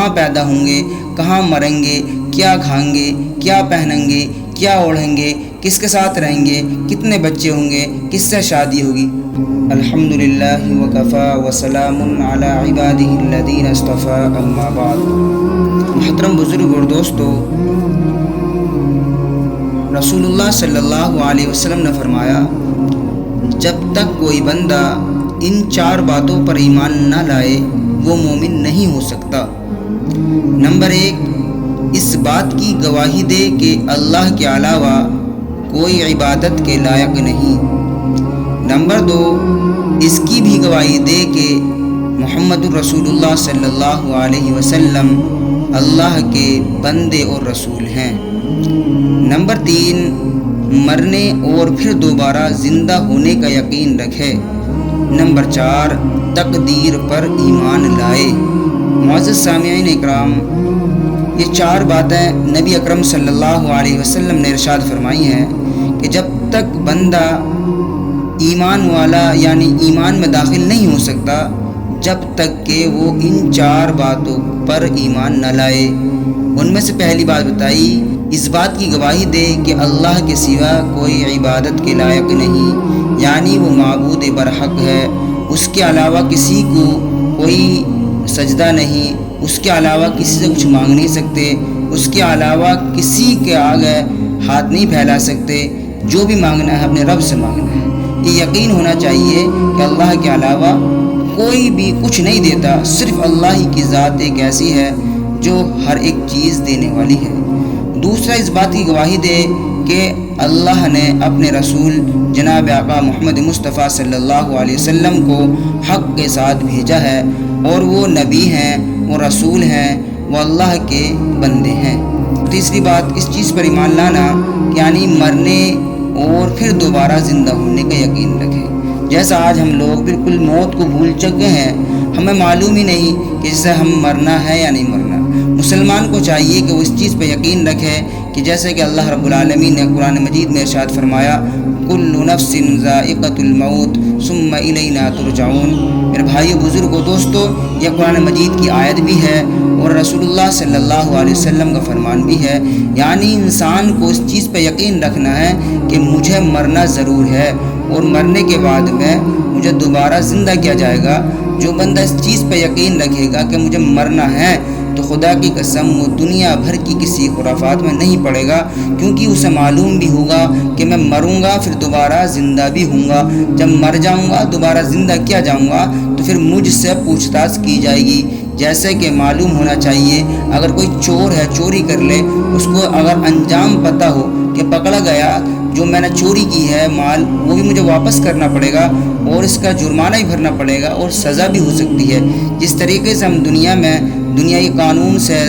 کہاں پیدا ہوں گے، کہاں مریں گے، کیا کھائیں گے، کیا پہنیں گے، کیا اوڑھیں گے، کس کے ساتھ رہیں گے، کتنے بچے ہوں گے، کس سے شادی ہوگی۔ الحمدللہ وکفا وسلام علی عبادہ الذین اصطفیٰ، اما بعد۔ محترم بزرگ اور دوستو، رسول اللہ صلی اللہ علیہ وسلم نے فرمایا، جب تک کوئی بندہ ان 4 باتوں پر ایمان نہ لائے وہ مومن نہیں ہو سکتا۔ نمبر 1، اس بات کی گواہی دے کہ اللہ کے علاوہ کوئی عبادت کے لائق نہیں۔ نمبر 2، اس کی بھی گواہی دے کہ محمد رسول اللہ صلی اللہ علیہ وسلم اللہ کے بندے اور رسول ہیں۔ نمبر 3، مرنے اور پھر دوبارہ زندہ ہونے کا یقین رکھے۔ نمبر 4، تقدیر پر ایمان لائے۔ معزز سامعین اکرام، یہ 4 باتیں نبی اکرم صلی اللہ علیہ وسلم نے ارشاد فرمائی ہیں کہ جب تک بندہ ایمان والا یعنی ایمان میں داخل نہیں ہو سکتا جب تک کہ وہ ان 4 باتوں پر ایمان نہ لائے۔ ان میں سے پہلی بات بتائی، اس بات کی گواہی دے کہ اللہ کے سوا کوئی عبادت کے لائق نہیں، یعنی وہ معبود برحق ہے، اس کے علاوہ کسی کو کوئی سجدہ نہیں، اس کے علاوہ کسی سے کچھ مانگ نہیں سکتے، اس کے علاوہ کسی کے آگے ہاتھ نہیں پھیلا سکتے، جو بھی مانگنا ہے اپنے رب سے مانگنا ہے۔ یہ یقین ہونا چاہیے کہ اللہ کے علاوہ کوئی بھی کچھ نہیں دیتا، صرف اللہ ہی کی ذات ایک ایسی ہے جو ہر ایک چیز دینے والی ہے۔ دوسرا، اس بات کی گواہی دے کہ اللہ نے اپنے رسول جناب آقا محمد مصطفیٰ صلی اللہ علیہ وسلم کو حق کے ساتھ بھیجا ہے، اور وہ نبی ہیں، وہ رسول ہیں، وہ اللہ کے بندے ہیں۔ تیسری بات، اس چیز پر ایمان لانا یعنی مرنے اور پھر دوبارہ زندہ ہونے کا یقین رکھے۔ جیسا آج ہم لوگ بالکل موت کو بھول چکے ہیں، ہمیں معلوم ہی نہیں کہ جیسے ہم مرنا ہے یا نہیں مرنا۔ مسلمان کو چاہیے کہ وہ اس چیز پہ یقین رکھے کہ جیسے کہ اللہ رب العالمین نے قرآن مجید میں ارشاد فرمایا، کل نفس ذائقۃ الموت ثم الینا ترجعون۔ میرے بھائیو، بزرگوں، دوستو، یہ قرآن مجید کی آیت بھی ہے اور رسول اللہ صلی اللہ علیہ وسلم کا فرمان بھی ہے، یعنی انسان کو اس چیز پہ یقین رکھنا ہے کہ مجھے مرنا ضرور ہے اور مرنے کے بعد میں مجھے دوبارہ زندہ کیا جائے گا۔ جو بندہ اس چیز پہ یقین رکھے گا کہ مجھے مرنا ہے تو خدا کی قسم وہ دنیا بھر کی کسی خرافات میں نہیں پڑے گا، کیونکہ اسے معلوم بھی ہوگا کہ میں مروں گا پھر دوبارہ زندہ بھی ہوں گا۔ جب مر جاؤں گا دوبارہ زندہ کیا جاؤں گا تو پھر مجھ سے پوچھ تاچھ کی جائے گی۔ جیسے کہ معلوم ہونا چاہیے، اگر کوئی چور ہے چوری کر لے، اس کو اگر انجام پتہ ہو کہ پکڑا گیا، جو میں نے چوری کی ہے مال وہ بھی مجھے واپس کرنا پڑے گا اور اس کا جرمانہ بھی بھرنا پڑے گا اور سزا بھی ہو سکتی ہے۔ جس طریقے سے ہم دنیائی قانون سے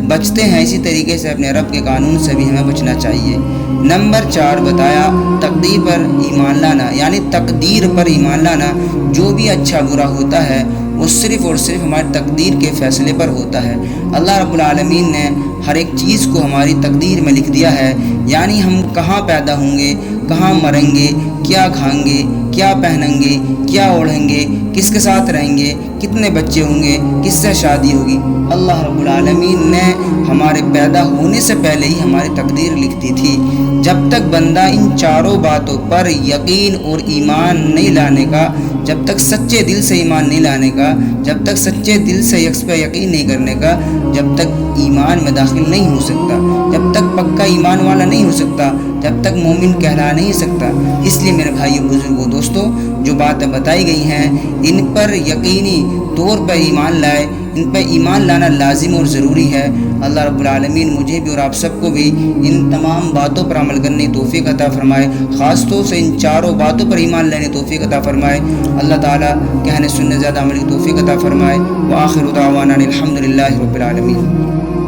بچتے ہیں، اسی طریقے سے اپنے رب کے قانون سے بھی ہمیں بچنا چاہیے۔ نمبر 4 بتایا، تقدیر پر ایمان لانا، یعنی تقدیر پر ایمان لانا۔ جو بھی اچھا برا ہوتا ہے وہ صرف اور صرف ہماری تقدیر کے فیصلے پر ہوتا ہے۔ اللہ رب العالمین نے ہر ایک چیز کو ہماری تقدیر میں لکھ دیا ہے، یعنی ہم کہاں پیدا ہوں گے، کہاں مریں گے، کیا کھائیں گے، کیا پہنیں گے، کیا اوڑھیں گے، کس کے ساتھ رہیں گے، کتنے بچے ہوں گے، کس سے شادی ہوگی۔ اللہ رب العالمین نے ہمارے پیدا ہونے سے پہلے ہی ہماری تقدیر لکھ دی تھی۔ جب تک بندہ ان 4 باتوں پر یقین اور ایمان نہیں لانے کا، جب تک سچے دل سے ایمان نہیں لانے کا، جب تک سچے دل سے یکس پہ یقین نہیں کرنے کا، جب تک ایمان میں داخل نہیں ہو سکتا، جب تک پکا ایمان والا نہیں ہو سکتا، جب تک مومن کہلا نہیں سکتا۔ اس لیے میرے بھائیو، بزرگوں، دوستو، جو باتیں بتائی گئی ہیں ان پر یقینی طور پر ایمان لائے، ان پہ ایمان لانا لازم اور ضروری ہے۔ اللہ رب العالمین مجھے بھی اور آپ سب کو بھی ان تمام باتوں پر عمل کرنے کی توفیق عطا فرمائے، خاص طور سے ان 4 باتوں پر ایمان لینے کی توفیق عطا فرمائے۔ اللہ تعالیٰ کہنے سننے زیادہ عمل کی توفیق عطا فرمائے۔ وآخر دعوانا الحمدللہ رب العالمین۔